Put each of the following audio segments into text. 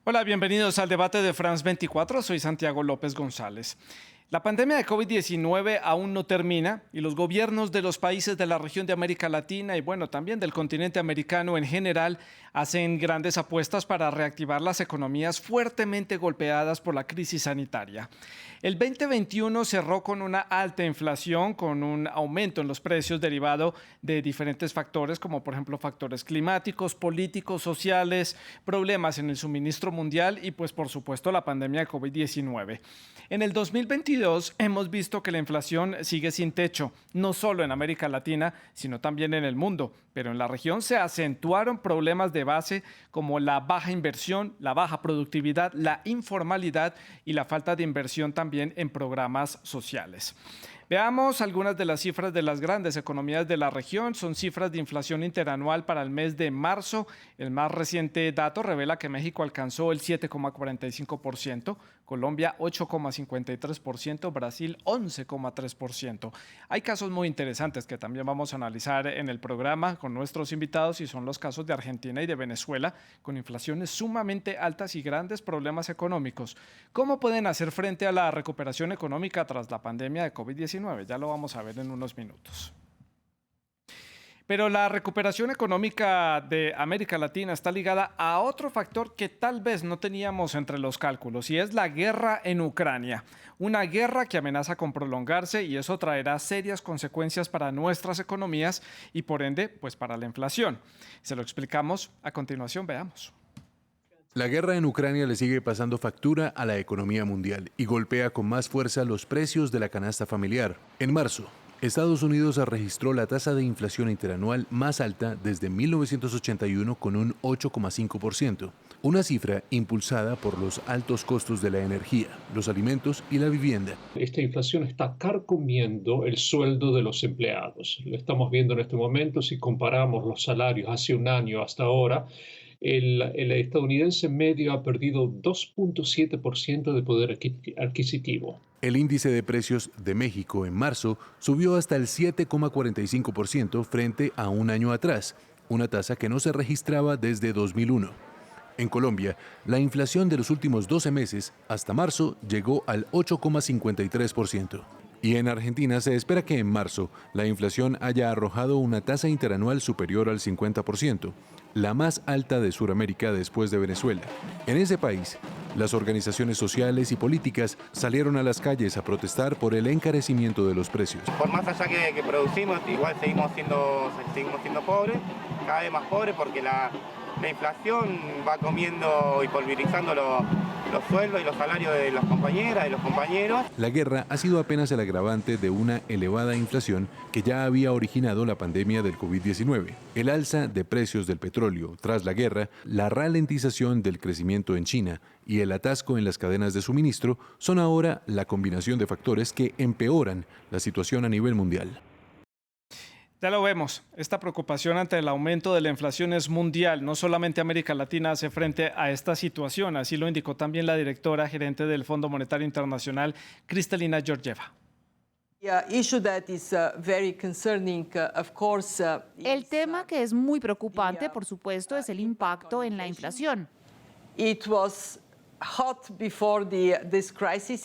Hola, bienvenidos al debate de France 24. Soy Santiago López González. La pandemia de COVID-19 aún no termina y los gobiernos de los países de la región de América Latina y bueno, también del continente americano en general hacen grandes apuestas para reactivar las economías fuertemente golpeadas por la crisis sanitaria. El 2021 cerró con una alta inflación, con un aumento en los precios derivado de diferentes factores, como por ejemplo factores climáticos, políticos, sociales, problemas en el suministro mundial y pues por supuesto la pandemia de COVID-19. En el 2022 hemos visto que la inflación sigue sin techo, no solo en América Latina, sino también en el mundo. Pero en la región se acentuaron problemas de base como la baja inversión, la baja productividad, la informalidad y la falta de inversión también en programas sociales. Veamos algunas de las cifras de las grandes economías de la región. Son cifras de inflación interanual para el mes de marzo. El más reciente dato revela que México alcanzó el 7,45%, Colombia 8,53%, Brasil 11,3%. Hay casos muy interesantes que también vamos a analizar en el programa con nuestros invitados y son los casos de Argentina y de Venezuela, con inflaciones sumamente altas y grandes problemas económicos. ¿Cómo pueden hacer frente a la recuperación económica tras la pandemia de COVID-19? Ya lo vamos a ver en unos minutos. Pero la recuperación económica de América Latina está ligada a otro factor que tal vez no teníamos entre los cálculos y es la guerra en Ucrania. Una guerra que amenaza con prolongarse y eso traerá serias consecuencias para nuestras economías y por ende, pues para la inflación. Se lo explicamos a continuación, veamos. La guerra en Ucrania le sigue pasando factura a la economía mundial y golpea con más fuerza los precios de la canasta familiar. En marzo, Estados Unidos registró la tasa de inflación interanual más alta desde 1981 con un 8,5%, una cifra impulsada por los altos costos de la energía, los alimentos y la vivienda. Esta inflación está carcomiendo el sueldo de los empleados. Lo estamos viendo en este momento si comparamos los salarios hace un año hasta ahora. El estadounidense medio ha perdido 2,7% de poder adquisitivo. El índice de precios de México en marzo subió hasta el 7,45% frente a un año atrás, una tasa que no se registraba desde 2001. En Colombia, la inflación de los últimos 12 meses hasta marzo llegó al 8,53%. Y en Argentina se espera que en marzo la inflación haya arrojado una tasa interanual superior al 50%, la más alta de Sudamérica después de Venezuela. En ese país, las organizaciones sociales y políticas salieron a las calles a protestar por el encarecimiento de los precios. Por más allá que producimos, igual seguimos siendo pobres, cada vez más pobres porque la inflación va comiendo y pulverizando los sueldos y los salarios de las compañeras y los compañeros. La guerra ha sido apenas el agravante de una elevada inflación que ya había originado la pandemia del COVID-19. El alza de precios del petróleo tras la guerra, la ralentización del crecimiento en China y el atasco en las cadenas de suministro son ahora la combinación de factores que empeoran la situación a nivel mundial. Ya lo vemos, esta preocupación ante el aumento de la inflación es mundial, no solamente América Latina hace frente a esta situación, así lo indicó también la directora gerente del Fondo Monetario Internacional, Kristalina Georgieva. El tema que es muy preocupante, por supuesto, es el impacto en la inflación.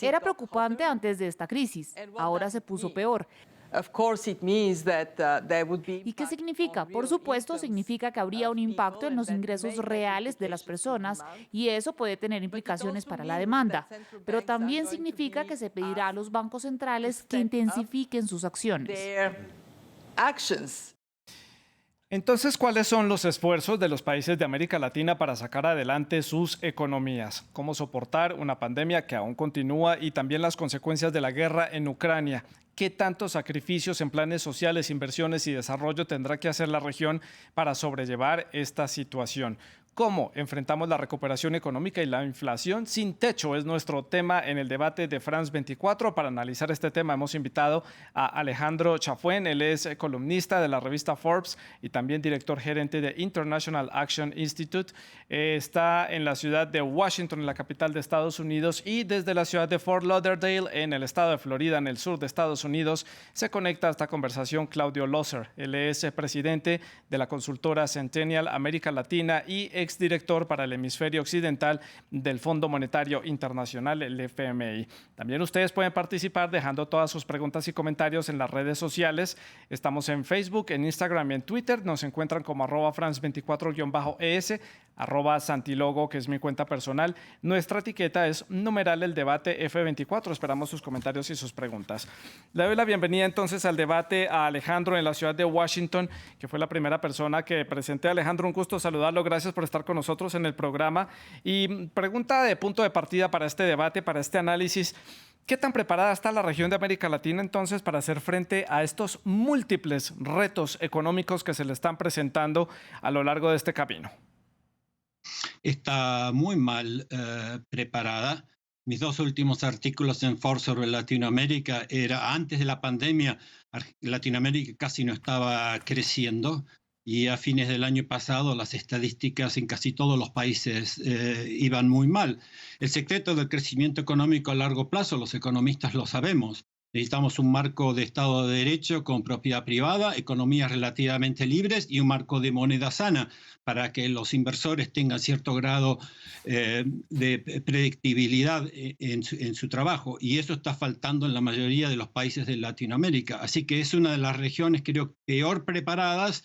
Era preocupante antes de esta crisis, ahora se puso peor. ¿Y qué significa? Por supuesto, significa que habría un impacto en los ingresos reales de las personas y eso puede tener implicaciones para la demanda. Pero también significa que se pedirá a los bancos centrales que intensifiquen sus acciones. Entonces, ¿cuáles son los esfuerzos de los países de América Latina para sacar adelante sus economías? ¿Cómo soportar una pandemia que aún continúa y también las consecuencias de la guerra en Ucrania? ¿Qué tantos sacrificios en planes sociales, inversiones y desarrollo tendrá que hacer la región para sobrellevar esta situación? ¿Cómo enfrentamos la recuperación económica y la inflación sin techo? Es nuestro tema en el debate de France 24. Para analizar este tema hemos invitado a Alejandro Chafuen. Él es columnista de la revista Forbes y también director gerente de International Action Institute. Está en la ciudad de Washington, en la capital de Estados Unidos, y desde la ciudad de Fort Lauderdale, en el estado de Florida, en el sur de Estados Unidos, se conecta a esta conversación Claudio Loeser. Él es presidente de la consultora Centennial América Latina y exdirector para el hemisferio occidental del Fondo Monetario Internacional, el FMI. También ustedes pueden participar dejando todas sus preguntas y comentarios en las redes sociales. Estamos en Facebook, en Instagram y en Twitter. Nos encuentran como @France24-ES, @Santilogo, que es mi cuenta personal. Nuestra etiqueta es numeral el debate F24. Esperamos sus comentarios y sus preguntas. Le doy la bienvenida entonces al debate a Alejandro en la ciudad de Washington, que fue la primera persona que presenté. Alejandro, un gusto saludarlo. Gracias por estar con nosotros en el programa. Y pregunta de punto de partida para este debate, para este análisis. ¿Qué tan preparada está la región de América Latina entonces para hacer frente a estos múltiples retos económicos que se le están presentando a lo largo de este camino? Está muy mal preparada. Mis dos últimos artículos en Forbes sobre Latinoamérica era antes de la pandemia. Latinoamérica casi no estaba creciendo y a fines del año pasado las estadísticas en casi todos los países iban muy mal. El secreto del crecimiento económico a largo plazo, los economistas lo sabemos. Necesitamos un marco de Estado de Derecho con propiedad privada, economías relativamente libres y un marco de moneda sana para que los inversores tengan cierto grado de predictibilidad en su trabajo. Y eso está faltando en la mayoría de los países de Latinoamérica. Así que es una de las regiones, creo, peor preparadas.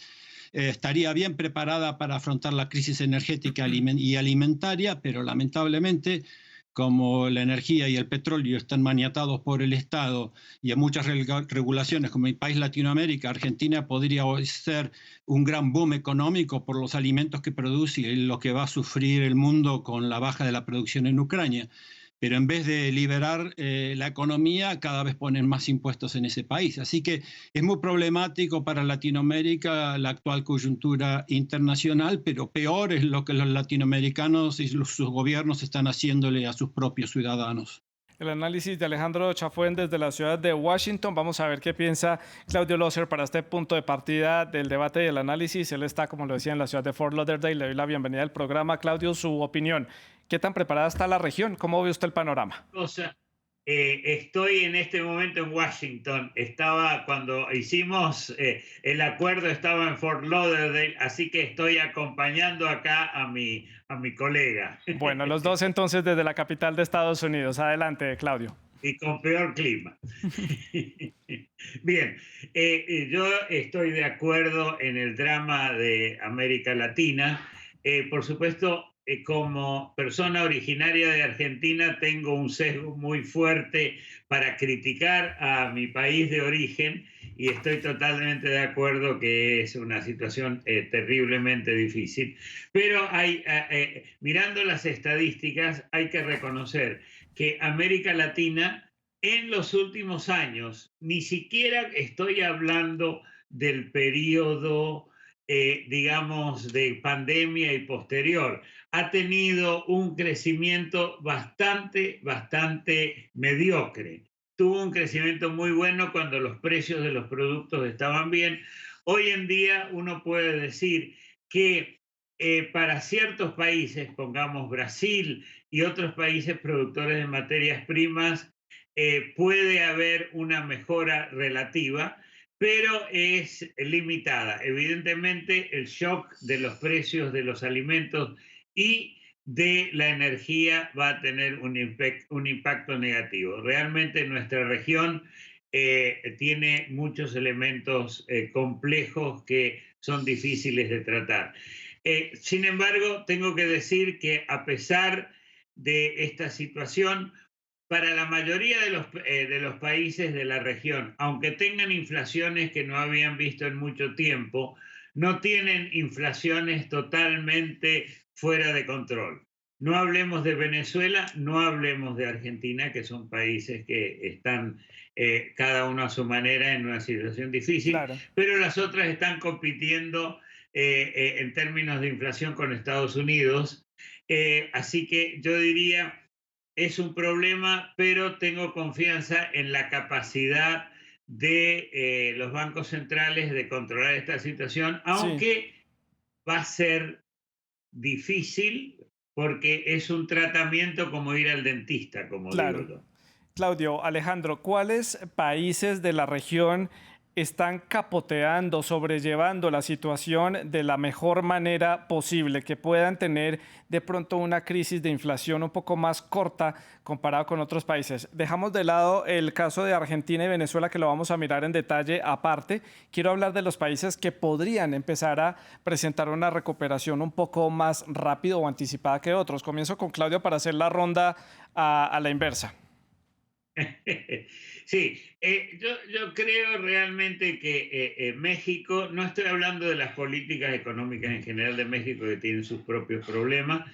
Estaría bien preparada para afrontar la crisis energética y alimentaria, pero lamentablemente, como la energía y el petróleo están maniatados por el Estado y hay muchas regulaciones, como mi país Latinoamérica, Argentina podría ser un gran boom económico por los alimentos que produce y lo que va a sufrir el mundo con la baja de la producción en Ucrania. Pero en vez de liberar la economía, cada vez ponen más impuestos en ese país. Así que es muy problemático para Latinoamérica la actual coyuntura internacional, pero peor es lo que los latinoamericanos y sus gobiernos están haciéndole a sus propios ciudadanos. El análisis de Alejandro Chafuen desde la ciudad de Washington. Vamos a ver qué piensa Claudio Lozer para este punto de partida del debate y el análisis. Él está, como lo decía, en la ciudad de Fort Lauderdale. Le doy la bienvenida al programa. Claudio, su opinión. ¿Qué tan preparada está la región? ¿Cómo ve usted el panorama? Estoy en este momento en Washington. Cuando hicimos el acuerdo, estaba en Fort Lauderdale, así que estoy acompañando acá a mi colega. Bueno, los dos entonces desde la capital de Estados Unidos. Adelante, Claudio. Y con peor clima. Bien, yo estoy de acuerdo en el drama de América Latina. Por supuesto, como persona originaria de Argentina, tengo un sesgo muy fuerte para criticar a mi país de origen y estoy totalmente de acuerdo que es una situación terriblemente difícil. Pero mirando las estadísticas, hay que reconocer que América Latina en los últimos años, ni siquiera estoy hablando del periodo digamos, de pandemia y posterior, ha tenido un crecimiento bastante mediocre. Tuvo un crecimiento muy bueno cuando los precios de los productos estaban bien. Hoy en día uno puede decir que para ciertos países, pongamos Brasil y otros países productores de materias primas, puede haber una mejora relativa, pero es limitada. Evidentemente, el shock de los precios de los alimentos y de la energía va a tener un impacto negativo. Realmente nuestra región tiene muchos elementos complejos que son difíciles de tratar. Sin embargo, tengo que decir que a pesar de esta situación, para la mayoría de los países de la región, aunque tengan inflaciones que no habían visto en mucho tiempo, no tienen inflaciones totalmente fuera de control. No hablemos de Venezuela, no hablemos de Argentina, que son países que están cada uno a su manera en una situación difícil, claro, pero las otras están compitiendo en términos de inflación con Estados Unidos. Así que yo diría, es un problema, pero tengo confianza en la capacidad de los bancos centrales de controlar esta situación, aunque sí, va a ser difícil porque es un tratamiento como ir al dentista, como claro, digo yo. Claudio, Alejandro, ¿cuáles países de la región están capoteando, sobrellevando la situación de la mejor manera posible, que puedan tener de pronto una crisis de inflación un poco más corta comparado con otros países. Dejamos de lado el caso de Argentina y Venezuela, que lo vamos a mirar en detalle aparte. Quiero hablar de los países que podrían empezar a presentar una recuperación un poco más rápido o anticipada que otros. Comienzo con Claudio para hacer la ronda a la inversa. Sí, yo creo realmente que México, no estoy hablando de las políticas económicas en general de México que tienen sus propios problemas,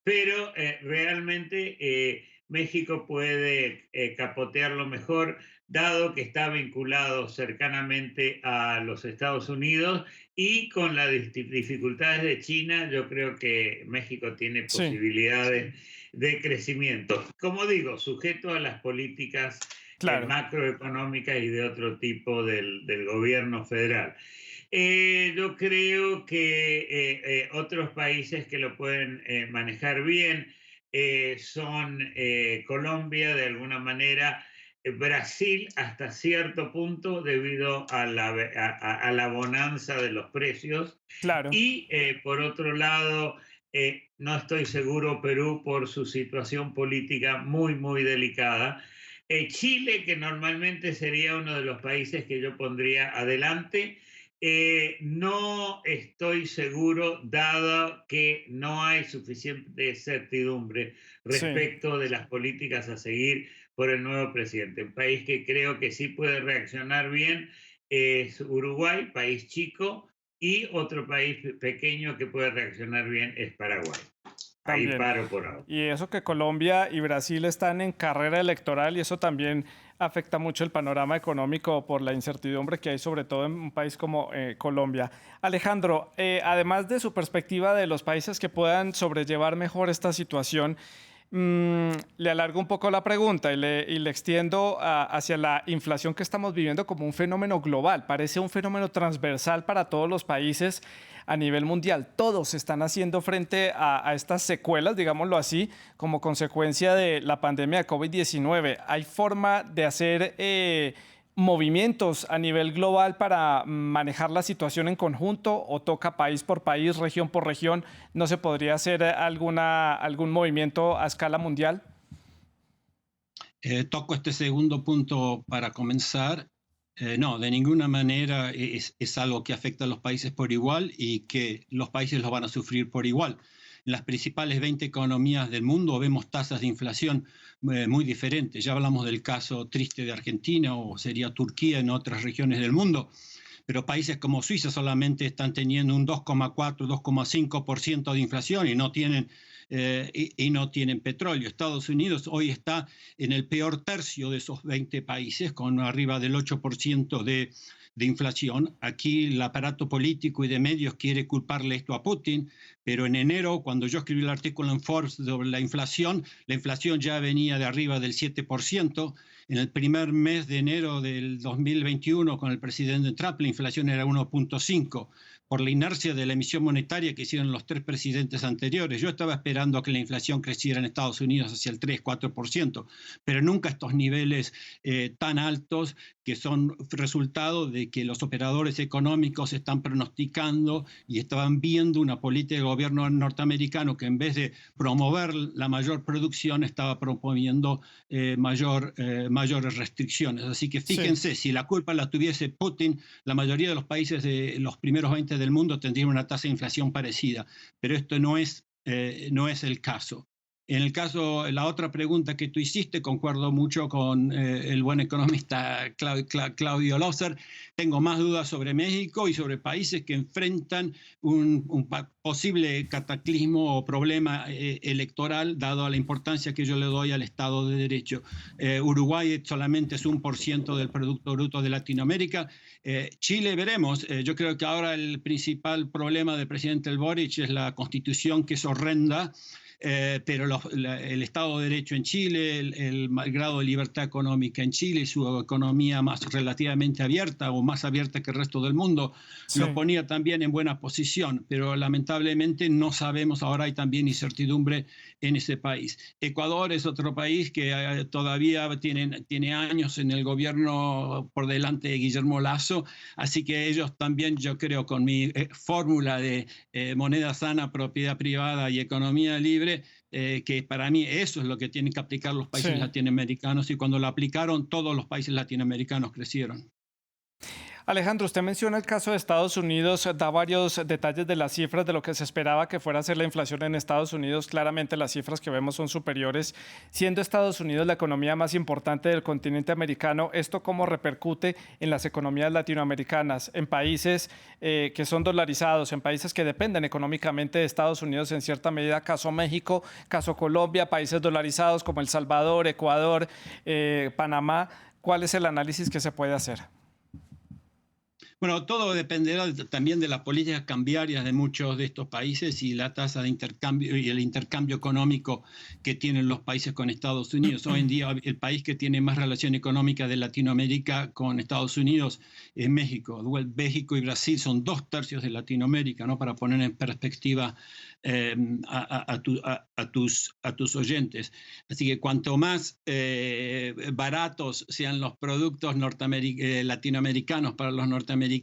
pero realmente México puede capotearlo mejor, dado que está vinculado cercanamente a los Estados Unidos y con las dificultades de China, yo creo que México tiene posibilidades de crecimiento. Como digo, sujeto a las políticas macroeconómicas y de otro tipo del gobierno federal. Yo creo que otros países que lo pueden manejar bien son Colombia, de alguna manera, Brasil hasta cierto punto debido a la bonanza de los precios. Y por otro lado, no estoy seguro Perú por su situación política muy, muy delicada. Chile, que normalmente sería uno de los países que yo pondría adelante, no estoy seguro, dado que no hay suficiente certidumbre respecto de las políticas a seguir por el nuevo presidente. Un país que creo que sí puede reaccionar bien es Uruguay, país chico, y otro país pequeño que puede reaccionar bien es Paraguay. Ahí paro por ahora. Y eso que Colombia y Brasil están en carrera electoral, y eso también afecta mucho el panorama económico por la incertidumbre que hay, sobre todo en un país como Colombia. Alejandro, además de su perspectiva de los países que puedan sobrellevar mejor esta situación, le alargo un poco la pregunta y le extiendo hacia la inflación que estamos viviendo como un fenómeno global. Parece un fenómeno transversal para todos los países a nivel mundial. Todos están haciendo frente a estas secuelas, digámoslo así, como consecuencia de la pandemia de COVID-19. ¿Hay forma de hacer movimientos a nivel global para manejar la situación en conjunto, o toca país por país, región por región? ¿No se podría hacer algún movimiento a escala mundial? Toco este segundo punto para comenzar. No, de ninguna manera es algo que afecta a los países por igual y que los países lo van a sufrir por igual. En las principales 20 economías del mundo vemos tasas de inflación muy diferentes. Ya hablamos del caso triste de Argentina, o sería Turquía en otras regiones del mundo, pero países como Suiza solamente están teniendo un 2,4, 2,5% de inflación y no tienen petróleo. Estados Unidos hoy está en el peor tercio de esos 20 países, con arriba del 8% de inflación. Aquí el aparato político y de medios quiere culparle esto a Putin, pero en enero, cuando yo escribí el artículo en Forbes sobre la inflación ya venía de arriba del 7%. En el primer mes de enero del 2021, con el presidente Trump, la inflación era 1,5%. Por la inercia de la emisión monetaria que hicieron los tres presidentes anteriores, yo estaba esperando a que la inflación creciera en Estados Unidos hacia el 3-4%, pero nunca estos niveles tan altos, que son resultado de que los operadores económicos están pronosticando y estaban viendo una política de gobierno norteamericano que, en vez de promover la mayor producción, estaba proponiendo mayores restricciones. Así que fíjense, si la culpa la tuviese Putin, la mayoría de los países de los primeros 20 del mundo tendrían una tasa de inflación parecida, pero esto no es el caso. En el caso, la otra pregunta que tú hiciste, concuerdo mucho con el buen economista Claudio Loeser. Tengo más dudas sobre México y sobre países que enfrentan un posible cataclismo o problema electoral, dado la importancia que yo le doy al Estado de Derecho. Uruguay solamente es 1% del Producto Bruto de Latinoamérica. Chile, veremos. Yo creo que ahora el principal problema del presidente Boric es la Constitución, que es horrenda. pero el Estado de Derecho en Chile, el grado de libertad económica en Chile, su economía más relativamente abierta o más abierta que el resto del mundo, Sí. lo ponía también en buena posición, pero lamentablemente no sabemos, ahora hay también incertidumbre en ese país. Ecuador es otro país que todavía tiene años en el gobierno por delante de Guillermo Lasso, así que ellos también, yo creo, con mi fórmula de moneda sana, propiedad privada y economía libre, que para mí eso es lo que tienen que aplicar los países Sí. latinoamericanos, y cuando lo aplicaron todos los países latinoamericanos crecieron. Alejandro, usted menciona el caso de Estados Unidos, da varios detalles de las cifras de lo que se esperaba que fuera a ser la inflación en Estados Unidos. Claramente las cifras que vemos son superiores. Siendo Estados Unidos la economía más importante del continente americano, ¿esto cómo repercute en las economías latinoamericanas, en países que son dolarizados, en países que dependen económicamente de Estados Unidos en cierta medida, caso México, caso Colombia, países dolarizados como El Salvador, Ecuador, Panamá? ¿Cuál es el análisis que se puede hacer? Bueno, todo dependerá también de las políticas cambiarias de muchos de estos países y la tasa de intercambio y el intercambio económico que tienen los países con Estados Unidos. Hoy en día el país que tiene más relación económica de Latinoamérica con Estados Unidos es México. México y Brasil son 2/3 de Latinoamérica, ¿no? Para poner en perspectiva a tus oyentes. Así que cuanto más baratos sean los productos latinoamericanos para los norteamericanos,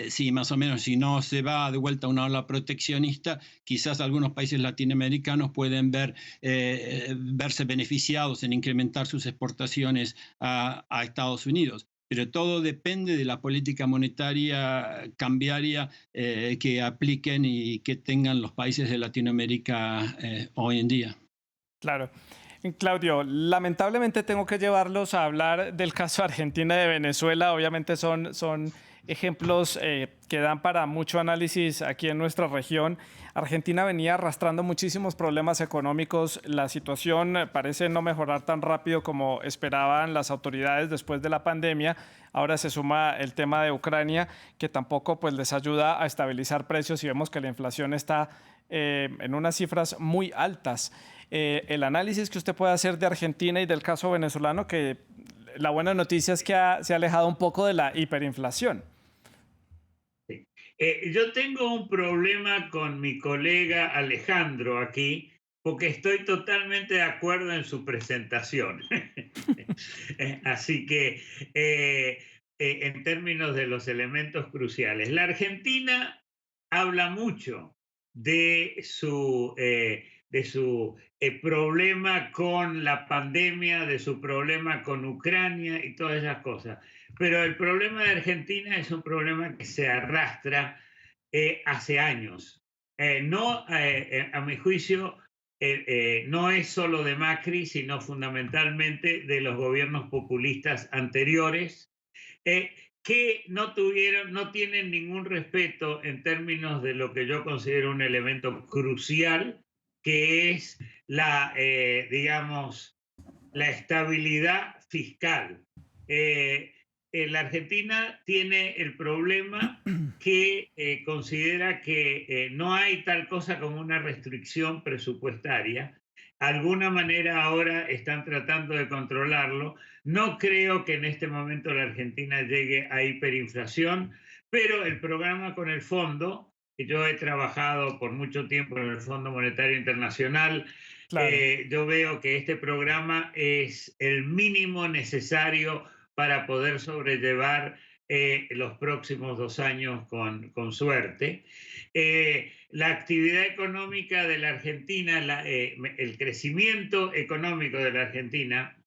sí, más o menos, si no se va de vuelta a una ola proteccionista, quizás algunos países latinoamericanos pueden verse beneficiados en incrementar sus exportaciones a Estados Unidos. Pero todo depende de la política monetaria cambiaria que apliquen y que tengan los países de Latinoamérica hoy en día. Claro. Claudio, lamentablemente tengo que llevarlos a hablar del caso de Argentina y de Venezuela. Obviamente son ejemplos que dan para mucho análisis aquí en nuestra región. Argentina venía arrastrando muchísimos problemas económicos. La situación parece no mejorar tan rápido como esperaban las autoridades después de la pandemia. Ahora se suma el tema de Ucrania, que tampoco pues, les ayuda a estabilizar precios, y vemos que la inflación está en unas cifras muy altas. El análisis que usted puede hacer de Argentina y del caso venezolano, que la buena noticia es que se ha alejado un poco de la hiperinflación. Sí. Yo tengo un problema con mi colega Alejandro aquí, porque estoy totalmente de acuerdo en su presentación. Así que en términos de los elementos cruciales, la Argentina habla mucho de su problema con la pandemia, de su problema con Ucrania y todas esas cosas. Pero el problema de Argentina es un problema que se arrastra hace años. A mi juicio, no es solo de Macri, sino fundamentalmente de los gobiernos populistas anteriores, que no tienen ningún respeto en términos de lo que yo considero un elemento crucial, que es la estabilidad fiscal. La Argentina tiene el problema que considera que no hay tal cosa como una restricción presupuestaria. De alguna manera ahora están tratando de controlarlo. No creo que en este momento la Argentina llegue a hiperinflación, pero el programa con el fondo, que yo he trabajado por mucho tiempo en el Fondo Monetario Internacional, claro. Yo veo que este programa es el mínimo necesario para poder sobrellevar los próximos 2 años con suerte. La actividad económica de la Argentina, el crecimiento económico de la Argentina,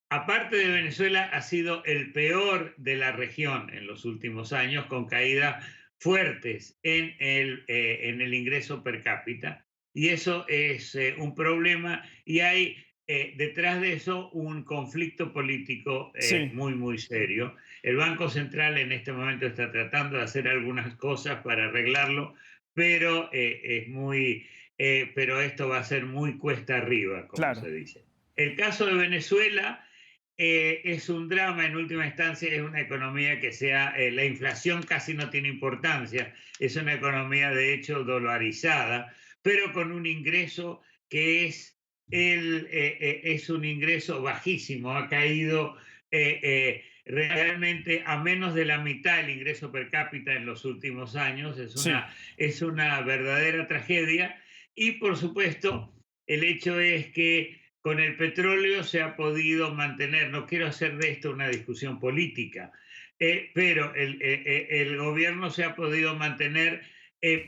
aparte de Venezuela, ha sido el peor de la región en los últimos años, con caídas fuertes en el ingreso per cápita. Y eso es un problema, y hay detrás de eso un conflicto político sí. muy serio. El Banco Central en este momento está tratando de hacer algunas cosas para arreglarlo, pero pero esto va a ser muy cuesta arriba, como claro. se dice. El caso de Venezuela es un drama. En última instancia es una economía que la inflación casi no tiene importancia, es una economía de hecho dolarizada, pero con un ingreso que es un ingreso bajísimo. Ha caído realmente a menos de la mitad del ingreso per cápita en los últimos años. Sí, Es una verdadera tragedia. Y por supuesto, el hecho es que con el petróleo se ha podido mantener, no quiero hacer de esto una discusión política, pero el gobierno se ha podido mantener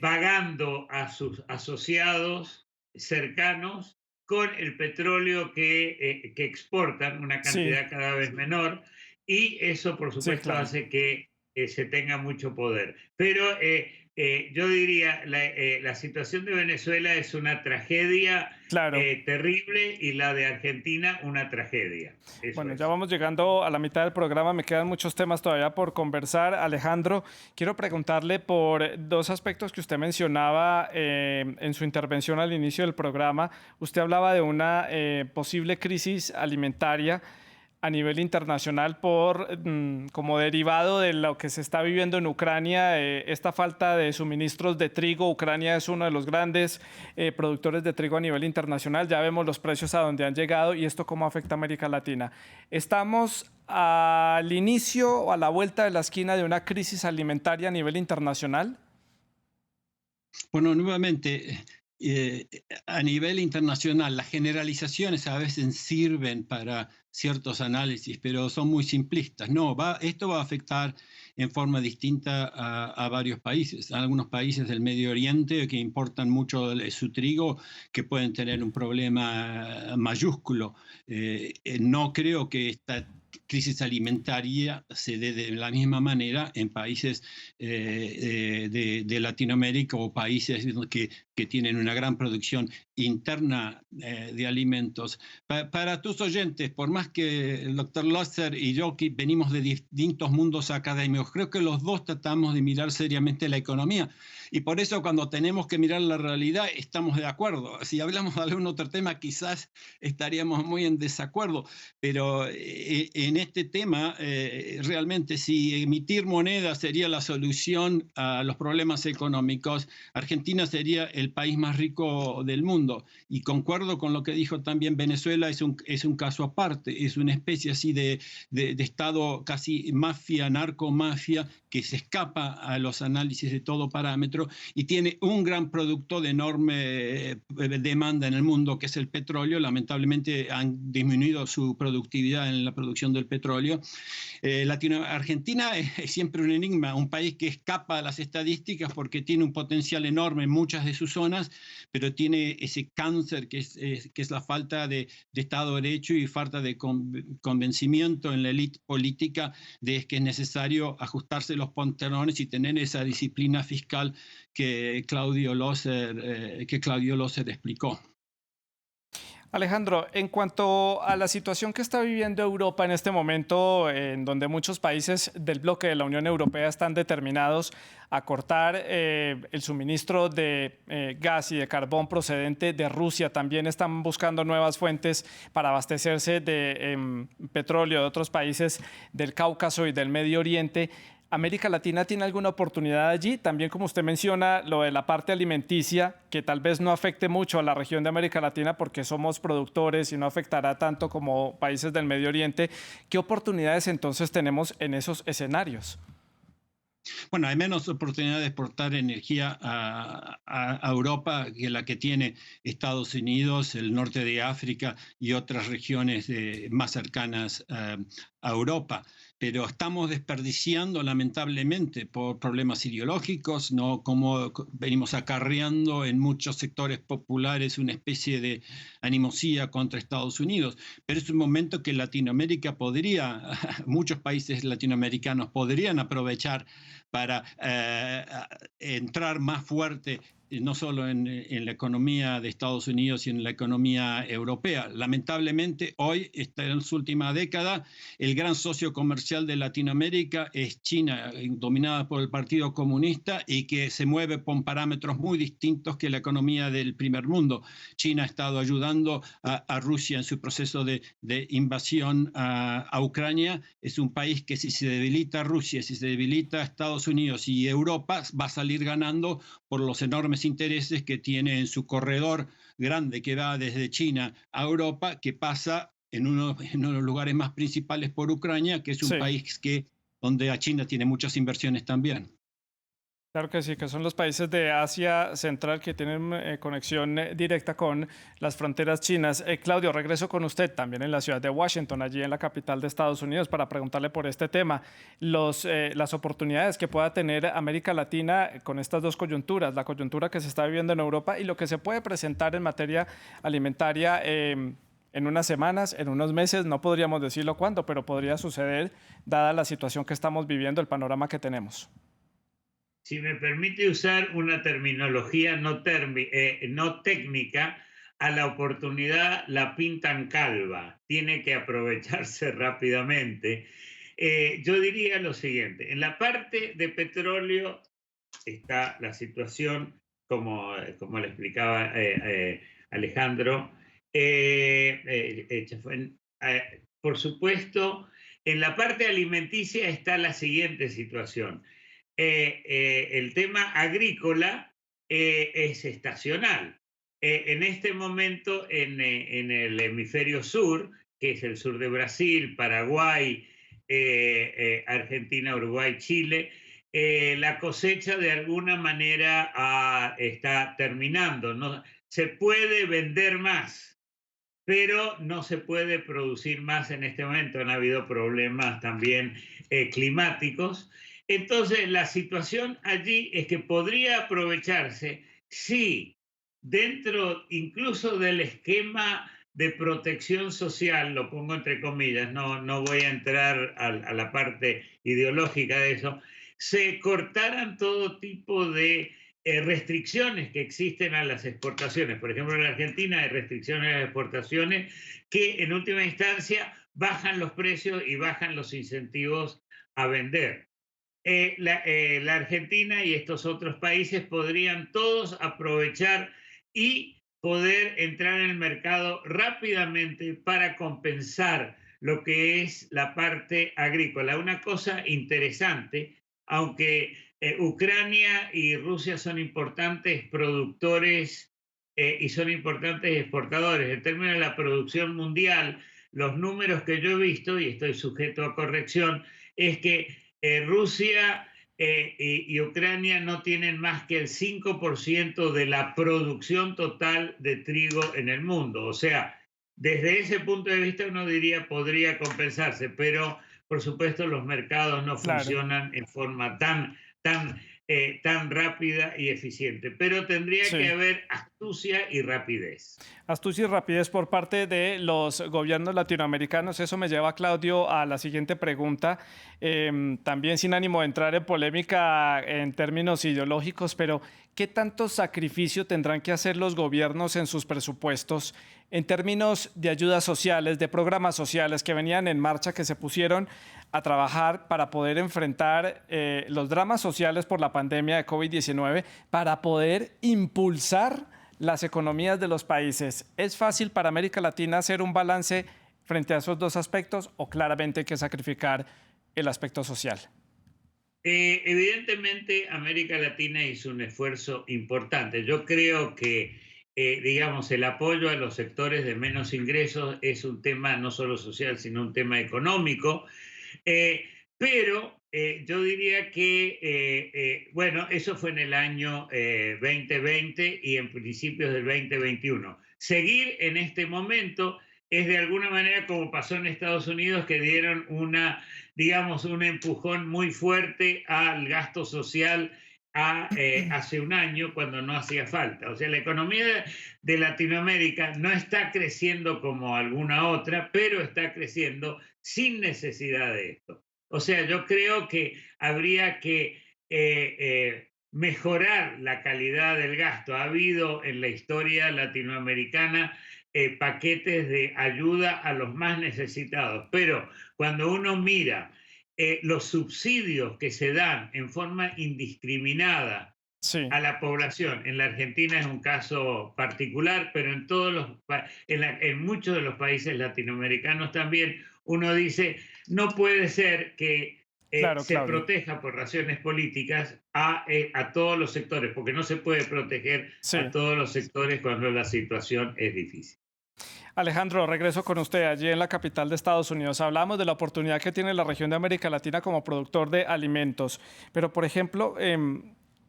pagando a sus asociados cercanos con el petróleo que exportan, una sí, cantidad cada vez menor, y eso por sí, supuesto claro. hace que se tenga mucho poder. Pero yo diría, la situación de Venezuela es una tragedia Claro. terrible, y la de Argentina una tragedia. Eso Bueno, ya es. vamos llegando a la mitad del programa, me quedan muchos temas todavía por conversar. Alejandro, quiero preguntarle por dos aspectos que usted mencionaba en su intervención al inicio del programa. Usted hablaba de una posible crisis alimentaria a nivel internacional como derivado de lo que se está viviendo en Ucrania, esta falta de suministros de trigo. Ucrania es uno de los grandes productores de trigo a nivel internacional. Ya vemos los precios a donde han llegado y esto cómo afecta a América Latina. ¿Estamos al inicio o a la vuelta de la esquina de una crisis alimentaria a nivel internacional? Bueno, nuevamente, a nivel internacional, las generalizaciones a veces sirven para ciertos análisis, pero son muy simplistas. No, esto va a afectar en forma distinta a varios países. Algunos países del Medio Oriente que importan mucho su trigo, que pueden tener un problema mayúsculo. No creo que esta crisis alimentaria se dé de la misma manera en países de Latinoamérica o países que tienen una gran producción interna de alimentos. Para tus oyentes, por más que el doctor Losser y yo que venimos de distintos mundos académicos, creo que los dos tratamos de mirar seriamente la economía, y por eso cuando tenemos que mirar la realidad estamos de acuerdo. Si hablamos de algún otro tema quizás estaríamos muy en desacuerdo, pero en este tema realmente si emitir moneda sería la solución a los problemas económicos, Argentina sería el país más rico del mundo. Y concuerdo con lo que dijo también Venezuela, es un caso aparte, es una especie así de Estado casi mafia, narcomafia, que se escapa a los análisis de todo parámetro y tiene un gran producto de enorme demanda en el mundo, que es el petróleo. Lamentablemente han disminuido su productividad en la producción del petróleo. Argentina es siempre un enigma, un país que escapa a las estadísticas porque tiene un potencial enorme en muchas de sus zonas, pero tiene ese cáncer que es la falta de Estado de Derecho y falta de convencimiento en la élite política de que es necesario ajustarse los pantalones y tener esa disciplina fiscal que Claudio Losser explicó. Alejandro, en cuanto a la situación que está viviendo Europa en este momento, en donde muchos países del bloque de la Unión Europea están determinados a cortar el suministro de gas y de carbón procedente de Rusia, también están buscando nuevas fuentes para abastecerse de petróleo de otros países del Cáucaso y del Medio Oriente. ¿América Latina tiene alguna oportunidad allí? También, como usted menciona, lo de la parte alimenticia, que tal vez no afecte mucho a la región de América Latina porque somos productores y no afectará tanto como países del Medio Oriente. ¿Qué oportunidades entonces tenemos en esos escenarios? Bueno, hay menos oportunidad de exportar energía a Europa que la que tiene Estados Unidos, el norte de África y otras regiones más cercanas a Europa. Pero estamos desperdiciando lamentablemente por problemas ideológicos, ¿no? Como venimos acarreando en muchos sectores populares una especie de animosía contra Estados Unidos. Pero es un momento que Latinoamérica muchos países latinoamericanos podrían aprovechar para entrar más fuerte no solo en la economía de Estados Unidos y en la economía europea. Lamentablemente, hoy, en la última década, el gran socio comercial de Latinoamérica es China, dominada por el Partido Comunista y que se mueve con parámetros muy distintos que la economía del primer mundo. China ha estado ayudando a Rusia en su proceso de invasión a Ucrania. Es un país que si se debilita Rusia, si se debilita Estados Unidos y Europa, va a salir ganando por los enormes enormes intereses que tiene en su corredor grande que va desde China a Europa, que pasa en uno de los lugares más principales por Ucrania, que es un Sí. país donde a China tiene muchas inversiones también. Claro que sí, que son los países de Asia Central que tienen conexión directa con las fronteras chinas. Claudio, regreso con usted también en la ciudad de Washington, allí en la capital de Estados Unidos, para preguntarle por este tema. Las oportunidades que pueda tener América Latina con estas dos coyunturas, la coyuntura que se está viviendo en Europa y lo que se puede presentar en materia alimentaria en unas semanas, en unos meses, no podríamos decirlo cuándo, pero podría suceder dada la situación que estamos viviendo, el panorama que tenemos. Si me permite usar una terminología no técnica, a la oportunidad la pintan calva, tiene que aprovecharse rápidamente. Yo diría lo siguiente, en la parte de petróleo está la situación, como le explicaba Alejandro, por supuesto, en la parte alimenticia está la siguiente situación. El tema agrícola es estacional. En este momento, en el hemisferio sur, que es el sur de Brasil, Paraguay, Argentina, Uruguay, Chile, la cosecha de alguna manera está terminando. No, se puede vender más, pero no se puede producir más en este momento. Han habido problemas también climáticos. Entonces, la situación allí es que podría aprovecharse si dentro incluso del esquema de protección social, lo pongo entre comillas, no voy a entrar a la parte ideológica de eso, se cortaran todo tipo de restricciones que existen a las exportaciones. Por ejemplo, en la Argentina hay restricciones a las exportaciones que en última instancia bajan los precios y bajan los incentivos a vender. La Argentina y estos otros países podrían todos aprovechar y poder entrar en el mercado rápidamente para compensar lo que es la parte agrícola. Una cosa interesante, aunque Ucrania y Rusia son importantes productores y son importantes exportadores, en términos de la producción mundial, los números que yo he visto, y estoy sujeto a corrección, es que Rusia y Ucrania no tienen más que el 5% de la producción total de trigo en el mundo. O sea, desde ese punto de vista uno diría podría compensarse, pero por supuesto los mercados no funcionan en forma tan rápida y eficiente. Pero tendría que haber astucia y rapidez. Astucia y rapidez por parte de los gobiernos latinoamericanos. Eso me lleva, Claudio, a la siguiente pregunta. También sin ánimo de entrar en polémica en términos ideológicos, pero ¿qué tanto sacrificio tendrán que hacer los gobiernos en sus presupuestos en términos de ayudas sociales, de programas sociales que venían en marcha, que se pusieron a trabajar para poder enfrentar los dramas sociales por la pandemia de COVID-19, para poder impulsar las economías de los países? ¿Es fácil para América Latina hacer un balance frente a esos dos aspectos o claramente hay que sacrificar el aspecto social? Evidentemente, América Latina hizo un esfuerzo importante. Yo creo que, digamos, el apoyo a los sectores de menos ingresos es un tema no solo social, sino un tema económico. Pero yo diría que, bueno, eso fue en el año 2020 y en principios del 2021. Seguir en este momento es de alguna manera como pasó en Estados Unidos, que dieron digamos, un empujón muy fuerte al gasto social hace un año cuando no hacía falta. O sea, la economía de Latinoamérica no está creciendo como alguna otra, pero está creciendo sin necesidad de esto. O sea, yo creo que habría que mejorar la calidad del gasto. Ha habido en la historia latinoamericana paquetes de ayuda a los más necesitados, pero cuando uno mira los subsidios que se dan en forma indiscriminada a la población, en la Argentina es un caso particular, pero en muchos de los países latinoamericanos también, uno dice, no puede ser que Claro, se Claudio. proteja por razones políticas a todos los sectores, porque no se puede proteger Sí. a todos los sectores cuando la situación es difícil. Alejandro, regreso con usted. Allí en la capital de Estados Unidos hablamos de la oportunidad que tiene la región de América Latina como productor de alimentos. Pero, por ejemplo,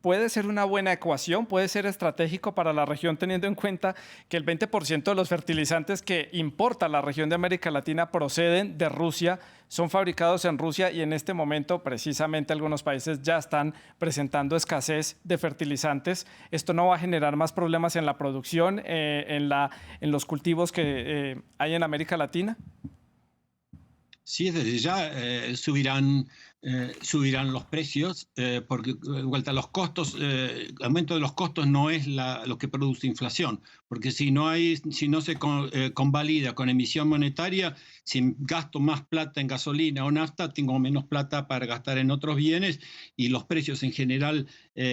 puede ser una buena ecuación, puede ser estratégico para la región teniendo en cuenta que el 20% de los fertilizantes que importa la región de América Latina proceden de Rusia, son fabricados en Rusia y en este momento precisamente algunos países ya están presentando escasez de fertilizantes. ¿Esto no va a generar más problemas en la producción, en los cultivos que hay en América Latina? Sí, desde ya subirán los precios, porque de vuelta los costos, el aumento de los costos no es lo que produce inflación, porque si no se convalida con emisión monetaria, si gasto más plata en gasolina o nafta, tengo menos plata para gastar en otros bienes y los precios en general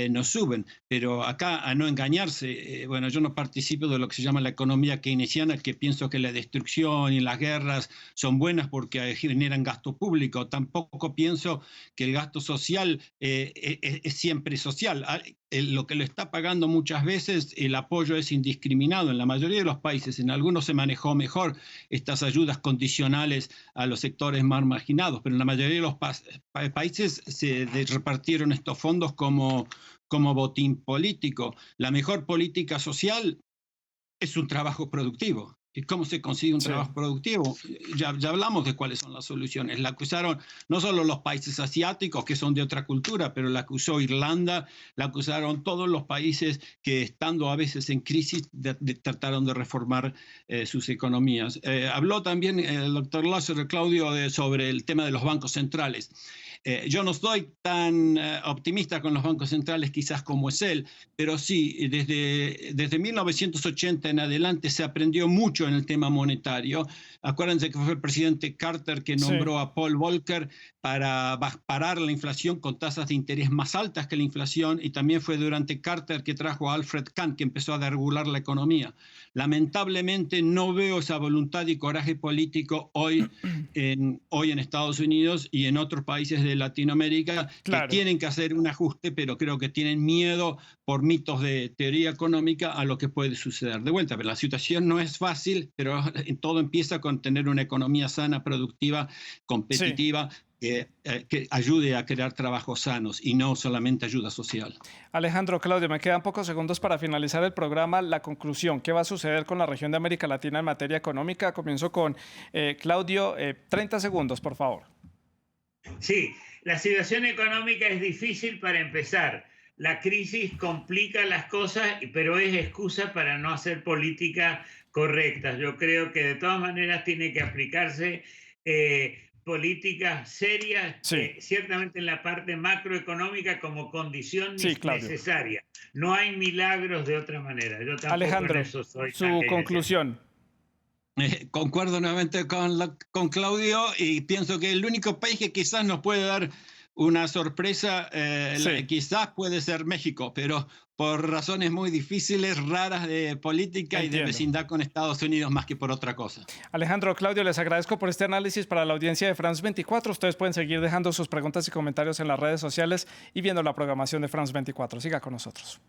no suben. Pero acá, a no engañarse, bueno, yo no participo de lo que se llama la economía keynesiana, que pienso que la destrucción y las guerras son buenas porque generan gasto público. Tampoco pienso que el gasto social es siempre social. Lo que lo está pagando muchas veces, el apoyo es indiscriminado en la mayoría de los países. En algunos se manejó mejor estas ayudas condicionales a los sectores más marginados, pero en la mayoría de los países se repartieron estos fondos como botín político. La mejor política social es un trabajo productivo. ¿Y cómo se consigue un trabajo productivo? Ya hablamos de cuáles son las soluciones. La acusaron no solo los países asiáticos, que son de otra cultura, pero la acusó Irlanda, la acusaron todos los países que, estando a veces en crisis, trataron de reformar sus economías. Habló también el doctor Lázaro, Claudio, sobre el tema de los bancos centrales. Yo no estoy tan optimista con los bancos centrales quizás como es él, pero sí, desde 1980 en adelante se aprendió mucho en el tema monetario. Acuérdense que fue el presidente Carter que nombró a Paul Volcker para parar la inflación con tasas de interés más altas que la inflación, y también fue durante Carter que trajo a Alfred Kahn, que empezó a desregular la economía. Lamentablemente no veo esa voluntad y coraje político hoy en Estados Unidos y en otros países de Latinoamérica, que tienen que hacer un ajuste, pero creo que tienen miedo por mitos de teoría económica a lo que puede suceder. De vuelta, pero la situación no es fácil, pero todo empieza con tener una economía sana, productiva, competitiva, que ayude a crear trabajos sanos y no solamente ayuda social. Alejandro, Claudio, me quedan pocos segundos para finalizar el programa. La conclusión, ¿qué va a suceder con la región de América Latina en materia económica? Comienzo con Claudio. 30 segundos, por favor. Sí, la situación económica es difícil para empezar. La crisis complica las cosas, pero es excusa para no hacer políticas correctas. Yo creo que de todas maneras tiene que aplicarse políticas serias, ciertamente en la parte macroeconómica como condición necesaria. No hay milagros de otra manera. Yo tampoco Alejandro, en eso soy su conclusión. Concuerdo nuevamente con Claudio y pienso que el único país que quizás nos puede dar una sorpresa, quizás puede ser México, pero por razones muy difíciles, raras de política y de vecindad con Estados Unidos más que por otra cosa. Alejandro, Claudio, les agradezco por este análisis para la audiencia de France 24. Ustedes pueden seguir dejando sus preguntas y comentarios en las redes sociales y viendo la programación de France 24. Siga con nosotros.